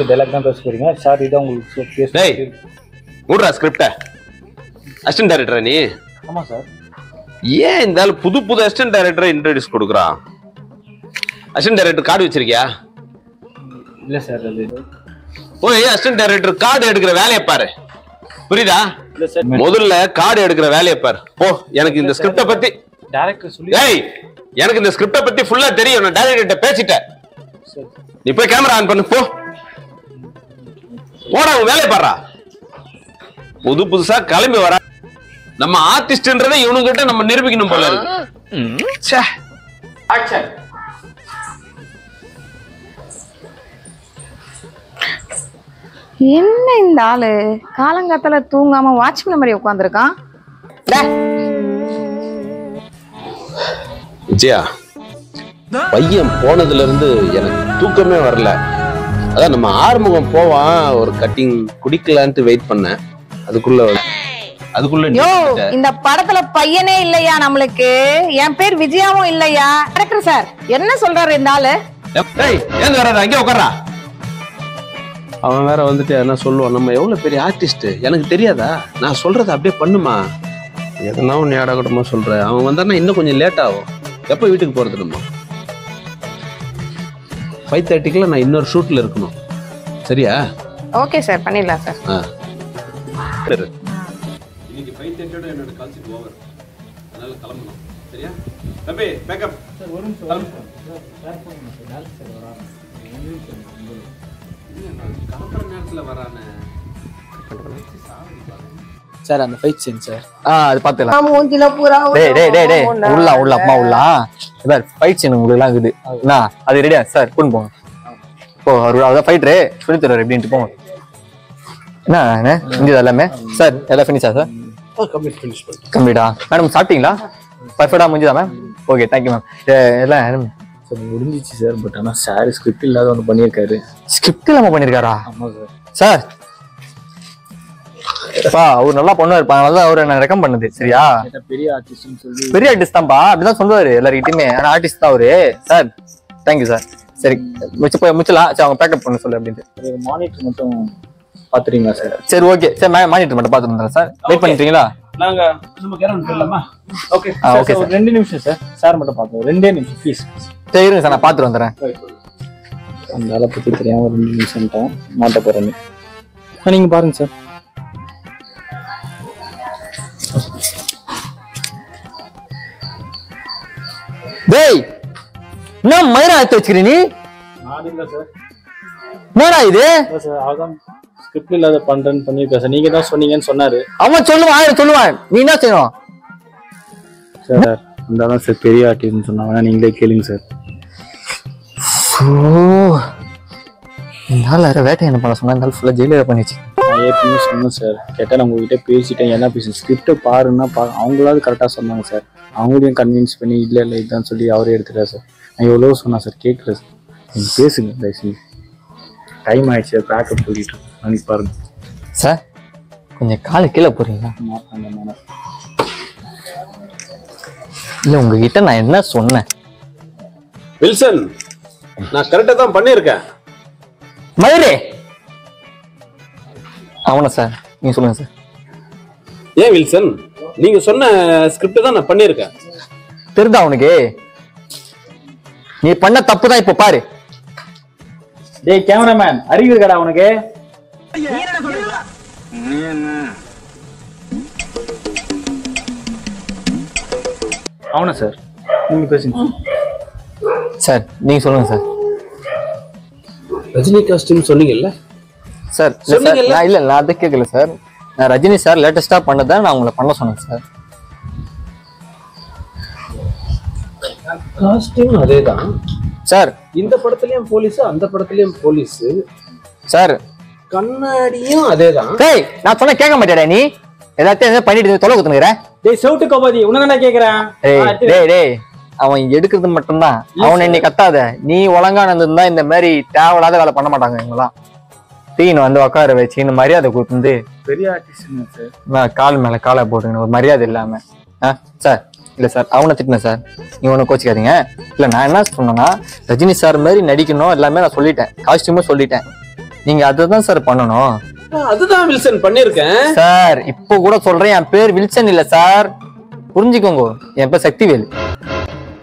Script dialogue தான் பேச போறீங்க சார். இதான் உங்களுக்கு பேச. டேய் மூடுறா ஸ்கிரிப்ட. அசிஸ்டன்ட் டைரக்டரா நீ? ஆமா சார். ஏன் இந்த ஆளு புது புது அசிஸ்டன்ட் டைரக்டரை இன்ட்ரோடியூஸ் கொடுக்குறான்? அசிஸ்டன்ட் டைரக்டர் கார்டு வச்சிருக்கியா? இல்ல சார். அது ஓய் அசிஸ்டன்ட் டைரக்டர் கார்டு எடுக்கிற வேலையை பாரு. புரியுதா? இல்ல சார். முதல்ல கார்டு எடுக்கிற வேலையை பாரு. போ. எனக்கு இந்த ஸ்கிரிப்ட பத்தி டைரக்டர் சொல்லி. ஏய் எனக்கு இந்த ஸ்கிரிப்ட பத்தி ஃபுல்லா தெரியும். நான் டைரக்டர்கிட்ட பேசிட்டேன். நீ போய் கேமரா ஆன் பண்ணு. போ போடா உன் வேலையை பாடுறா. புது புதுசா கிளம்பி வர நம்ம ஆர்டிஸ்ட்ன்றதை இவனுங்கிட்ட நம்ம நிரூபிக்கணும் போல இருக்கு. ஆக்சன். என்ன இந்த ஆளு காலங்காத்தால தூங்காம வாட்ச்மேன் மாதிரி உட்காந்துருக்கான். விஜயா பையன் போனதுல இருந்து எனக்கு தூக்கமே வரல. அதான் நம்ம ஆறுமுகம் போவான் ஒரு கட்டிங் குடிக்கலான்ட்டு வெயிட் பண்ணேன். அதுக்குள்ள இந்த படத்துல பையனே இல்லையா நம்மளுக்கு? என் பேர் விஜயாவும் இல்லையா? டைரக்டர் சார் என்ன சொல்றாரு இந்த ஆளு? ஏன் வர்றாரு? அங்கே உட்கார்றா. அவன் வேற வந்துட்டு என்ன சொல்லுவான், நம்ம எவ்வளவு பெரிய ஆர்டிஸ்ட் எனக்கு தெரியாதா? நான் சொல்றத அப்படியே பண்ணுமா, எதனா ஒன்னு ஏடாகட்டமா சொல்றேன். அவன் வந்தானா இன்னும் கொஞ்சம் லேட் ஆகும். எப்ப வீட்டுக்கு போறது? நம்ம 5:30 நான் இன்னொரு ஷூட்ல இருக்கணும். சரியா? ஓகே சார், பண்ணிடலாம் சார். இன்னைக்கு 5:30 என்னோட கான்செப்ட் ஓவர். அதனால கிளம்பணும். சரியா தம்பி? Backup sir. ஒரு நிமிஷம் சார் பண்ணுங்க சார். டான்ஸ் சார் வராங்க. கிளம்புற நேரத்துல வரானே சார். அந்த ஃபைட் சீன் சார். அது பாத்துக்கலாம். மூஞ்சில பூரா உள்ள அம்மா உள்ள ஃபைட் சீன் உங்களுக்கு எல்லாம் இருக்குது. அது ரெடியா சார்? கொண்டு போங்க. இப்போ அவரு ஃபைட்டரு சொல்லி தருவாரு எப்படின்ட்டு போங்க. என்ன இங்க எல்லாமே சார் எல்லாம் ஃபினிஷா சார்? கம்ப்ளீட்டா மேடம்? சாப்பிட்டீங்களா? பர்ஃபெக்டா முடிஞ்சுதா மேம்? Okay thank you ma'am. எல்லாம் சார் முடிஞ்சிச்சு சார். பட் ஆனால் சார் ஸ்கிரிப்ட் இல்லாத ஒன்று பண்ணியிருக்காரு. ஸ்கிரிப்ட் இல்லாம பண்ணியிருக்காரா? ஆமாம் சார். சார் அவர் நல்லா பண்ணுவாரு. அதனால அவரை நான் ரெக்கமெண்ட் பண்ணது. சரியா? பெரிய ஆர்டிஸ்ட்னு சொல்லி. பெரிய ஆர்டிஸ்ட் தான்ப்பா, அப்படிதான் சொல்லுவாரு எல்லாருக்கிட்டையுமே. ஆனா ஆர்டிஸ்ட் தான் அவரு. Sir thank you sir. சரி முடிச்சலாம். சரி அவங்க பேக்கப் பண்ண சொல்லு அப்படின்ட்டு. மானிட்டர் மட்டும் பாத்துறீங்களா சார்? சரி ஓகே சார். மானிட்டர் மட்டும் பாத்துட்டு வந்துடுறேன் சார். வெயிட் பண்ணிட்டீங்களா? நாங்க நம்ம கேரன் போயிடலாமா? Okay okay sir. 2 நிமிஷம் சார். சார் மட்டும் பாத்துங்க. 2 நிமிஷம் ப்ளீஸ். சரி இருங்க சார், நான் பாத்துட்டு வந்துடுறேன். அந்த ஆளை பத்தி தெரியாம 2 நிமிஷம் மாட்ட போறேன். நீங்க பாருங்க சார். டேய் என்ன மயிரா எடுத்து வச்சுக்கிறீ நீ? நான் இல்ல சார். என்னடா இது? சார் அதான் ஸ்கிரிப்ட் இல்லாத பண்றேன்னு பண்ணிருக்கேன் சார். நீங்க தான் சொன்னீங்கன்னு சொன்னாரு. அவன் சொல்லுவான். நீ என்ன செய்யணும் சார்? அந்த சார் பெரிய ஆர்டிஸ்ட்னு சொன்னாங்க. நீங்களே கேளுங்க சார். இந்த வேற வேட்டை என்ன பண்ண சொன்னா? இந்த ஃபுல்லா ஜெயிலர் பண்ணிச்சு. நான் ஏற்கனவே சொன்னேன் சார். கேட்டா நான் உங்ககிட்ட பேசிட்டேன். என்ன பேச ஸ்கிரிப்டை பாருன்னா அவங்களாவது கரெக்டாக சொன்னாங்க சார். அவங்களையும் கன்வின்ஸ் பண்ணி இல்லை இதுதான் சொல்லி அவரே எடுத்துட்டா சார். நான் எவ்வளோ சொன்னேன் சார், கேட்கல சார். நீங்கள் பேசுங்க தயவுசெய்து. டைம் ஆயிடுச்சு. பேக்கப் சொல்லிட்டு அன்னைக்கு பாருங்க சார். கொஞ்சம் காலை கீழே போறீங்களா? இல்ல உங்ககிட்ட நான் என்ன சொன்னேன்? வில்சன் நான் கரெக்டா தான் பண்ணிருக்கேன். மயிரே அவனா சார்? நீங்க சொல்லுங்க சார். ஏன் வில்சன், நீங்க சொன்ன ஸ்கிரிப்ட் தான் நான் பண்ணிருக்கேன். தெரியுதா உனக்கு? நீ பண்ண தப்பு தான் இப்ப பாரு. டேய் கேமராமேன், அறிவு இருக்கடா உனக்கு? அவனா சார்? நீங்க பேசுங்க சார். நீங்க சொல்லுங்க சார். ரஜினி காஸ்டியூம் சொன்னீங்கல்ல சார்? இல்ல நான் அதை கேட்கல சார். நான் ரஜினி சார் லேட்டஸ்டா பண்ணதான் நான் உங்களை பண்ண சொன்னேன் சார். காஸ்டியூம் அதேதான் சார். இந்த படத்துலயும் போலீஸ், அந்த படத்துலயும் போலீஸ் சார். கண்ணாடியும் அதேதான். டேய் நான் சொன்ன கேட்க மாட்டேடா நீ? எல்லாத்தையும் பண்ணிட்டு தொலை குத்துனுற. டேய் சவுட்டு கோபாதி, உன்ன கேக்குறேன். டேய் அவன் எடுக்கிறது மட்டும்தான். அவனை நீ கத்தாத. நீ ஒழுங்கா நடந்திருந்தா இந்த மாதிரி தேவையில்லாத வேலை பண்ண மாட்டாங்க. இவங்கெல்லாம் டீன் வந்து உட்கார வச்சு இந்த மரியாதை கொடுத்து பெரிய ஆர்டிஸ்ட் கால் மேல காலை போட்டுக்கணும் ஒரு மரியாதை இல்லாம. சார் இல்ல சார், அவனை திட்டினேன் சார். நீ ஒண்ணு கோச்சிக்காதீங்க. இல்ல நான் என்ன சொன்னேன்னா ரஜினி சார் மாதிரி நடிக்கணும் எல்லாமே நான் சொல்லிட்டேன். காஸ்டியூமும் சொல்லிட்டேன். நீங்க அதுதான் சார் பண்ணணும். அதுதான் வில்சன் பண்ணிருக்கேன் சார். இப்போ கூட சொல்றேன், என் பேர் வில்சன் இல்ல சார், புரிஞ்சுக்கோங்க. என் பேர் சக்திவேல்.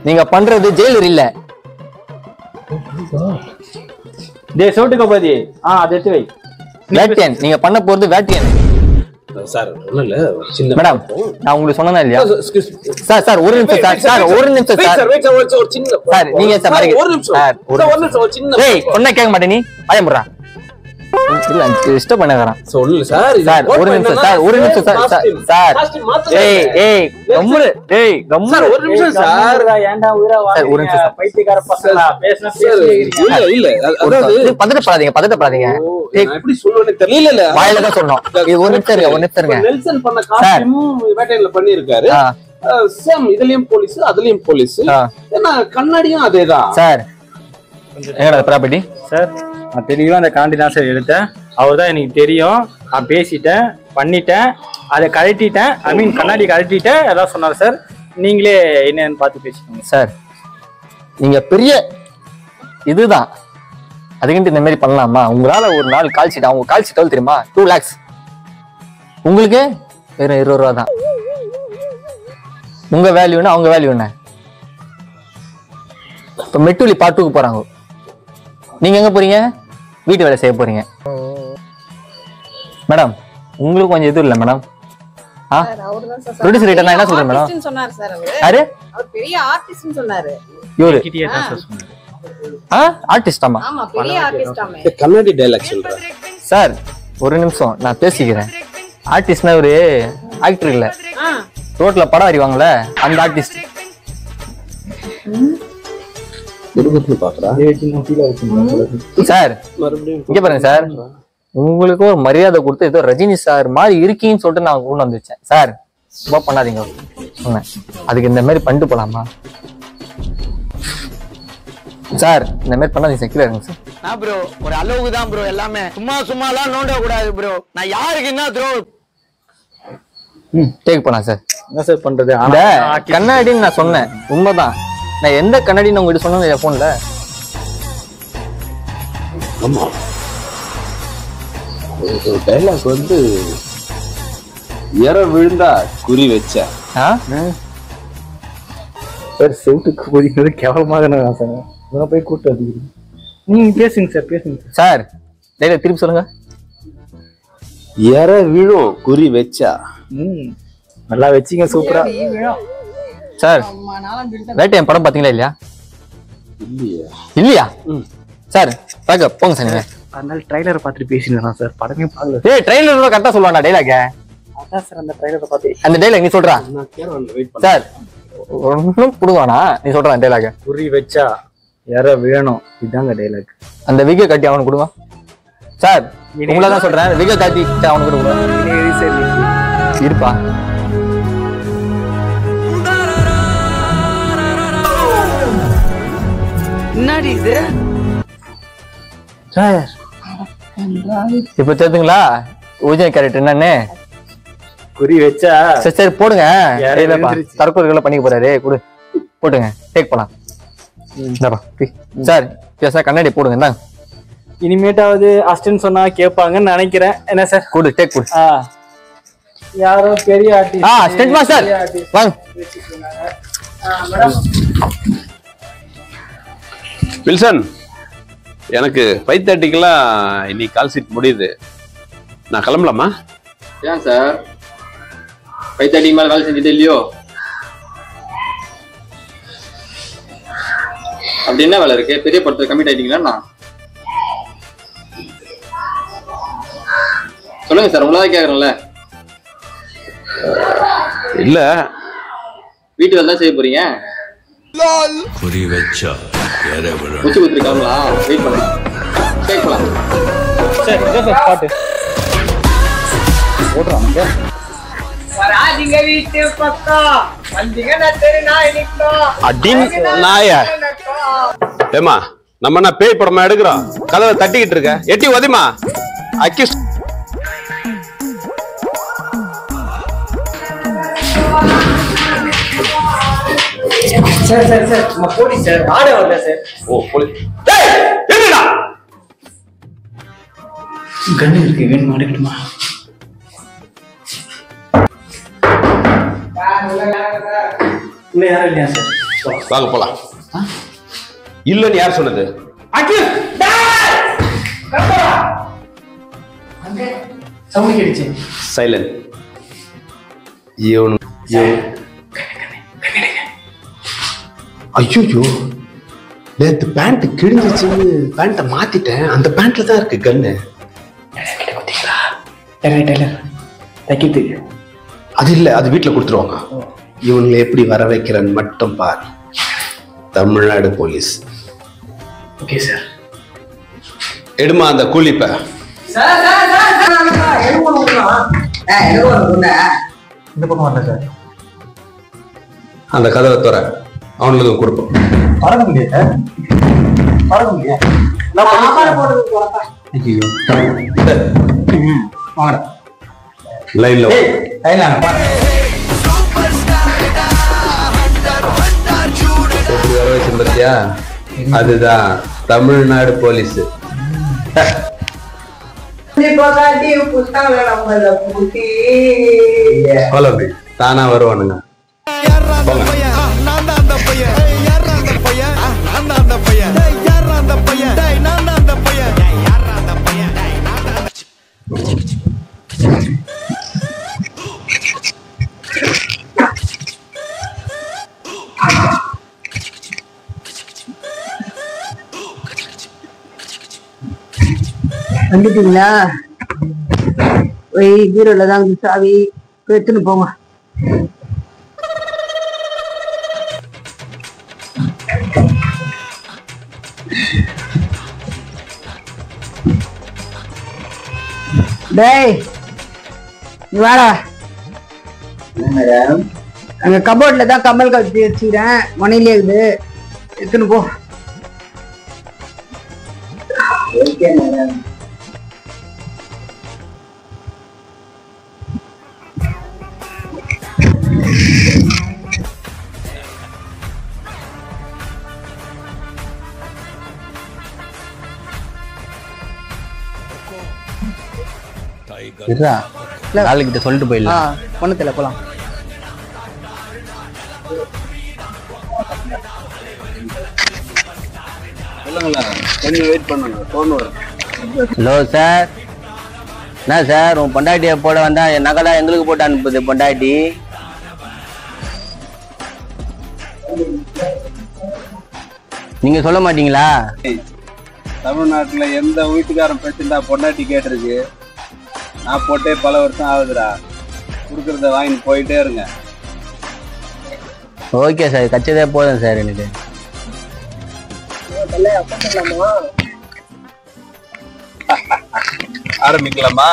நீங்க பண்றது ஜெயிலர் இல்ல. டேய் சோட்டு கபாதி, அதை எடுத்து வை. வேட்டியன். நீங்க பண்ண போறது வேட்டியன். சார் ஒண்ணும் இல்ல, சின்ன மேடம் நான் உங்களுக்கு சொன்னேனா இல்லையா? சார் சார் ஒரு நிமிஷம் சார். சார் ஒரு நிமிஷம் சார். ஒரு சின்ன சார் நீங்க சார் ஒரு நிமிஷம் சார், ஒரு நிமிஷம் ஒரு சின்ன. ஏய் சொன்னா கேட்க மாட்டே நீ, பயமுறா. இல்ல டிஸ்டர்ப் பண்ணாதடா. சொல்லு சார். சார் ஒரு நிமிஷம் சார், ஒரு நிமிஷம் சார். சார் ஏய் ஏய் கம்முனு, ஏய் கம்முனு ஒரு நிமிஷம் சார். ஏன்டா உயிரா சார் ஒரு நிமிஷம் சார். பைத்தியக்கார பசங்களா பேசினா இல்ல இல்ல, அதாவது பதட்டப்படாதீங்க, பதட்டப்படாதீங்க. நான் எப்படி சொல்லுவேன்னு தெரியல. இல்ல வாயில தான் சொன்னோம். இது ஒரு நிமிஷம் இருங்க, ஒரு நிமிஷம் இருங்க. நெல்சன் பண்ண காஸ்டியூம் வேட்டையில பண்ணிருக்காரு. சேம் இதுலயும் போலீஸ், அதுலயும் போலீஸ். ஏன்னா கண்ணாடியும் அதேதான் சார். எங்கடா ப்ராப்பர்ட்டி? சார் நான் தெளிவா அந்த காண்டி தான் சார் எடுத்தேன். அவர் தான் எனக்கு தெரியும். நான் பேசிட்டேன், பண்ணிட்டேன், அதை கழட்டிட்டேன். ஐ மீன் கண்ணாடி கழட்டிட்டேன், எல்லாம் சொன்னார் சார். நீங்களே என்னன்னு பார்த்து பேசிக்கோங்க சார். நீங்க பெரிய இதுதான், அதுக்கிட்டு இந்த மாதிரி பண்ணலாமா? உங்களால ஒரு நாள் கால் ஷீட், அவங்க கால் ஷீட் எவ்வளவு தெரியுமா? 2 lakhs. உங்களுக்கு வெறும் 20 ரூபா தான். உங்க வேல்யூன்னா அவங்க வேல்யூ என்ன? இப்ப மெட்டூலி பார்ட் 2க்கு போறாங்க. நீங்க எங்க போறீங்க? வீட்டு வேலை செய்ய போறீங்க. மேடம் உங்களுக்கு கொஞ்சம் இது இல்ல மேடம்? ப்ரொடியூசர் கிட்ட என்ன சொல்றேன் மேடம்? சொன்னார் சார் அவரு. யாரு? அவர் பெரிய ஆர்டிஸ்ட்னு சொன்னாரு. இவரு கிட்டியே தான் சார் சொன்னாரு. ஆர்டிஸ்டாமா? ஆமா பெரிய ஆர்டிஸ்டாமே. கண்ணாடி டைலாக் சொல்றேன் சார். ஒரு நிமிஷம் நான் பேசிக்கிறேன். ஆர்டிஸ்ட்னா ஒரு ஆக்டர் இல்ல, ரோட்ல படம் அறிவாங்கல்ல அந்த ஆர்டிஸ்ட். சார் இங்க பாருங்க சார், உங்களுக்கு ஒரு மரியாதை கொடுத்து ஏதோ ரஜினி சார் மாதிரி இருக்கீங்கன்னு சொல்லிட்டு நான் கொண்டு வந்துச்சேன் சார். ரொம்ப பண்ணாதீங்க சொன்னேன். அதுக்கு இந்த மாதிரி பண்ணிட்டு போலாமா சார்? இந்த மாதிரி பண்ணாதீங்க சார். கீழே இருங்க சார். நான் ப்ரோ ஒரு அளவுக்கு தான் ப்ரோ, எல்லாமே சும்மா சும்மாலாம் நோண்ட கூடாது ப்ரோ. நான் யாருக்கு என்ன த்ரோ டேக் பண்ணலாம் சார். என்ன சார் பண்றது? அந்த கண்ணாடின்னு நான் சொன்னேன், உண்மைதான். நான் எந்த கண்ணாடின்னு உங்ககிட்ட சொன்னேன் என் போன்ல. ஆமா ஒரு டைலாக் வந்து எற விழுந்தா குறி வச்ச சார். செவுட்டுக்கு போதிக்கிறது கேவலமாக சார். போய் கூட்டு அதிகம். நீங்க பேசுங்க சார், பேசுங்க சார். டைலாக் திருப்பி சொல்லுங்க. எற விழும் குறி வச்சா. நல்லா வச்சிங்க, சூப்பரா. சார் வேட்டையன் படம் பாத்தீங்களா இல்லையா? இல்லையா சார்? பாக்க போங்க சார். நீங்க அதனால ட்ரைலரை பார்த்துட்டு பேசினா சார், படமே பார்க்கல. ஏய் ட்ரைலர் கரெக்டா சொல்லுவானா டைலாக்? அதான் சார் அந்த ட்ரைலரை பார்த்து. அந்த டைலாக் நீ சொல்றா சார். ஒன்னும் புடுவானா நீ சொல்ற டைலாக்? குறி வச்சா எற வேணும், இதுதாங்க டைலாக். அந்த விக கட்டி அவனுக்கு கொடுங்க சார். உங்களை தான் சொல்றேன், விக கட்டி அவனுக்கு கொடுங்க. இருப்பா என்னடி இது சார்? இப்ப தெரியுதுங்களா ஒரிஜினல் கேரக்டர் என்னன்னு? குறி வச்சா சரி சரி போடுங்க. தற்கொலைகளை பண்ணிக்க போறாரு, கொடு போட்டுங்க. டேக் போலாம் சார். சார் கண்ணாடி போடுங்க. இந்தாங்க. இனிமேட்டாவது அஸ்டன் சொன்னா கேட்பாங்கன்னு நினைக்கிறேன். என்ன சார்? கொடு, டேக் கொடு. யாரோ பெரிய ஆர்டிஸ்ட். ஸ்டென்ட் மாஸ்டர் வாங்க. வில்சன், எனக்கு 5:30க்கெல்லாம் இன்னைக்கு கால் சீட் முடியுது. நான் கிளம்பலாமா? ஏன் சார் 5:30 மேல வேலை செஞ்சுட்டு இல்லையோ? அப்படி என்ன வேலை இருக்கு? பெரிய படத்துல கமிட் ஆயிட்டீங்களா? சொல்லுங்க சார், உங்களதான் கேக்குறேன்ல. இல்ல வீட்டு வேலை தான் செய்ய போறீங்க. குறி வச்சா முச்சு குத்துருக்காங்களா? வெயிட் பண்ணலாம், வெயிட் பண்ணலாம். சரி சார் பாட்டு போடுறாங்க. வராதிங்க வீட்டு பக்கம் வந்தீங்க நத்தரி நாய் நிக்கும் அடின் நாய. ஏமா நம்ம என்ன பேய் படமா எடுக்கிறோம்? கதவை தட்டிக்கிட்டு இருக்க, எட்டி ஒதிமா. அக்கிஸ் சார் சார் சார் நம்ம போலீஸ் சார். ஆட வரல சார். ஓ போலீஸ். டேய் என்னடா? கண்ணு இருக்கு, வேணுமா எடுக்கட்டுமா? யாரும் இல்லையா சார்? வாங்க போலாம். இல்லன்னு யார் சொன்னது? சவுண்ட் கேட்டுச்சு. சைலண்ட். ஐயோ, நேத்து பேண்ட் கிழிஞ்சிச்சுன்னு பேண்ட்டை மாத்திட்டேன். அந்த பேண்ட்ல தான் இருக்கு கன்னு. தைக்கிறது அது இல்ல, அது வீட்டுல கொடுத்துருவாங்க. இவங்களை எப்படி வர வைக்கிறேன்னு மட்டும் பார். தமிழ்நாடு போலீஸ். Okay sir. எடுமா அந்த கூலிப்ப. இந்த பக்கம் வரல சார். அந்த கதவை தர அவனுக்கு கொடுப்போம். பறக்க முடியாது, பறக்க முடியாது. லைன்ல வர வச்சிருந்தியா? அதுதான் தமிழ்நாடு போலீஸ். தானா வருவானுங்க. வந்துட்டீங்களா? பீரோல தான் சாவி, எடுத்துன்னு போங்க. டேய் வாடா. அங்க கபோர்ட்ல தான் கம்மல் கட்டி வச்சுக்கிறேன், மணிலே இருக்குது, எடுத்துன்னு போ. நாளைக்கிட்ட சொல்லிட்டு போயிடலாம். ஒண்ணுத்துல போலாம். ஹலோ சார், என்ன சார் உன் பொண்டாட்டியை போட வந்தா என் நகலா எங்களுக்கு போட்டு அனுப்புது பொண்டாட்டி. நீங்க சொல்ல மாட்டீங்களா? தமிழ்நாட்டுல எந்த வீட்டுக்காரன் பிரச்சனை பொண்டாட்டி கேட்டிருக்கு. நான் போட்டே பல வருஷம் ஆகுதுடா. கொடுக்கறத வாங்கிட்டு போயிட்டே இருங்க. ஓகே சார், கச்சதே போதும் சார் எனக்கு. ஆரம்பிக்கலாமா?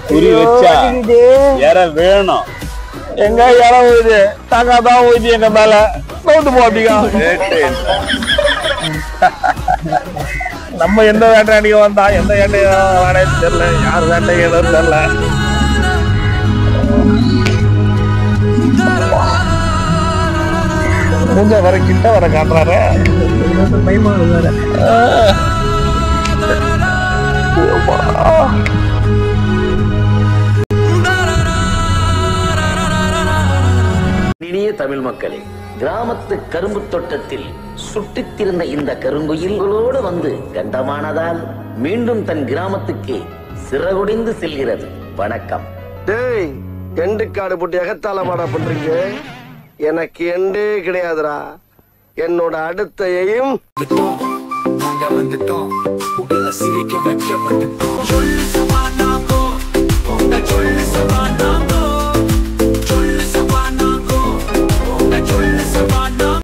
குறி வச்சா யார வேணும்? எங்க யார ஊது தாக்காதான் ஊதி எங்க மேல நோட்டு போட்டிக்கா. நம்ம எந்த வேட்டை அடிக்க வந்தா எந்த வேட்டையை வாடகைன்னு தெரியல, யார் வேட்டை ஏதோன்னு தெரியல. மூஞ்ச வர கிட்ட வர காட்டுறாரு. இனிய தமிழ் மக்களே, கிராமத்து கரும்பு தோட்டத்தில் சுட்டித்திருந்த இந்த கருங்குயில்களோடு வந்து கண்டமானதால் மீண்டும் தன் கிராமத்துக்கு சிறகுடிந்து செல்கிறது. வணக்கம். டேய், எண்டு காடு போட்டு எகத்தால மாடா பண்றீங்க. எனக்கு எண்டே கிடையாதுடா. என்னோட அடுத்த aim Chol samana ko, chol samana